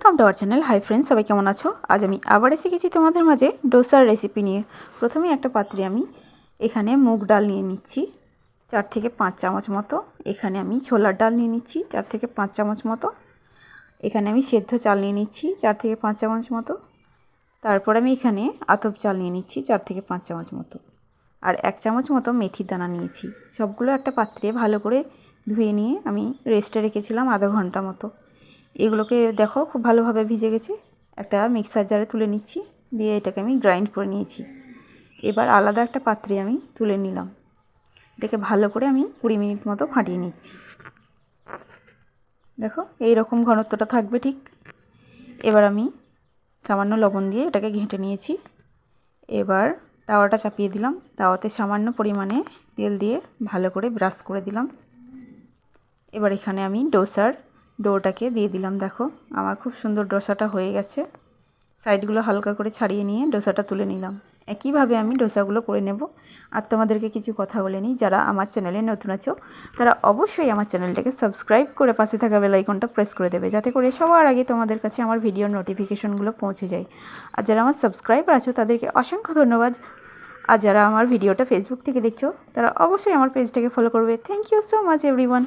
Welcome to our channel. Hi friends, সবাই কেমন আছো? আজ আমি আবার এসে গেছি তোমাদের মাঝে ডোসার রেসিপি নিয়ে। প্রথমে একটা পাত্রে আমি এখানে মুগ ডাল নিয়ে নিচ্ছি 4 থেকে 5 চামচ মতো। এখানে আমি ছোলার ডাল নিয়ে নিচ্ছি 4 থেকে 5 চামচ মতো। এখানে আমি সেদ্ধ চাল নিয়ে নিচ্ছি 4 থেকে 5 চামচ মতো। তারপর আমি এখানে আতপ চাল নিয়ে নিচ্ছি 4 থেকে 5 চামচ মতো। আর 1 চামচ মতো মেথির দানা নিয়েছি। সবগুলো একটা পাত্রে ভালো করে ধুয়ে নিয়ে আমি রেস্টে রেখেছিলাম আধা ঘন্টা মতো। এগুলোকে দেখো খুব ভালোভাবে ভিজে গেছে। একটা মিক্সার জারে তুলে নিচ্ছি, দিয়ে এটাকে আমি গ্রাইন্ড করে নিয়েছি। এবার আলাদা একটা পাত্রে আমি তুলে নিলাম। এটাকে ভালো করে আমি 20 মিনিট মতো ফাটিয়ে নিচ্ছি। দেখো এই রকম ঘনত্বটা থাকবে ঠিক। এবার আমি সামান্য লবণ দিয়ে এটাকে ঘেঁটে নিয়েছি। এবার তাওয়াটা চাপিয়ে দিলাম। তাওয়াতে সামান্য পরিমাণে তেল দিয়ে ভালো করে ব্রাশ করে দিলাম। এবার এখানে আমি ডোসার ডোটাকে দিয়ে দিলাম। দেখো আমার খুব সুন্দর ডোসাটা হয়ে গেছে। সাইডগুলো হালকা করে ছাড়িয়ে নিয়ে ডোসাটা তুলে নিলাম। একইভাবে আমি ডোসাগুলো করে নেব। আর তোমাদেরকে কিছু কথা বলে নিই, যারা আমার চ্যানেলে নতুন আছো তারা অবশ্যই আমার চ্যানেলটাকে সাবস্ক্রাইব করে পাশে থাকা বেল আইকনটা প্রেস করে দেবে, যাতে করে সবার আগে তোমাদের কাছে আমার ভিডিওর নোটিফিকেশনগুলো পৌঁছে যায়। আর যারা আমার সাবস্ক্রাইবার আছো তাদেরকে অসংখ্য ধন্যবাদ। আর যারা আমার ভিডিওটা ফেসবুক থেকে দেখছো তারা অবশ্যই আমার পেজটাকে ফলো করবে। Thank you so much everyone.